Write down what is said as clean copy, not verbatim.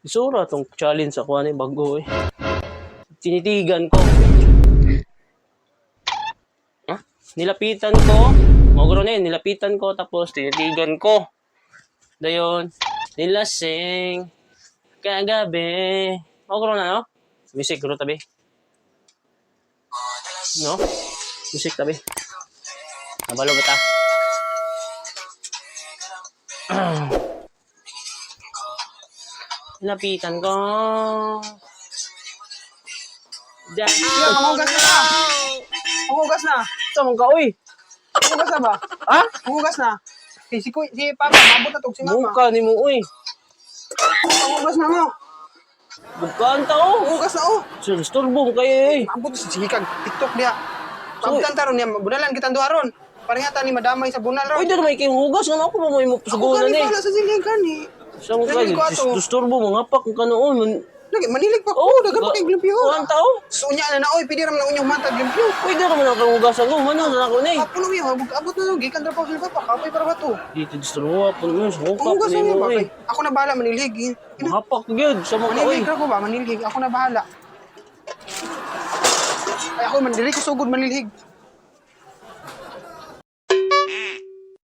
Isura tong challenge ako ani bago eh. Tinitigan ko. Ah, nilapitan ko. Magro na yun, nilapitan ko tapos tinitigan ko. Dayon, nilasing. Kagabi. Magro na no? Music guro tabi. No? Music tabi. Nabalo ba ta? Nilapitan ko. Diyan. Mangugas na! Mangugas na! Sa mong ka, uy. Mangugas na ba? Ha? Mangugas na! Si Papa, mabot na to si Mama. Mukha ni mo, uy. Mangugas na mo! Bukaan ta, oh. Mangugas na oh! Turbo mo kayo, eh. Mabot sige kag TikTok niya. Pagtan taron niya, bunalan kita duharon. Parehata ni madamay sa bunal ron. Uy, doon may kayong hugas. Ano ako pa mo yung sugunan, Ako eh. kani pala sa siling kani. Sa mong kayo, disturbo mo nga pa kung kanoon. Lagi manilig pa ko, dagan pa kay glimpyo. Kuhan tao? Sunya na na oy, pidi ram na unyong mata glimpyo. Uy, di naman ako hugasan ko. Mano na ako na, eh. Apuno mi abot na gikan tra pa sila Papa, kapay para ba to? Dito, disturbo ako. Sa mukha Mangugas ko na ni mo mo, ba? eh. Ako na bahala manilig. Mahapak ko, gyud. Sa mukha, uy. Manilig ko ba? Manilig. Ako na bahala. Ay ako mandili ko sugod manilhig.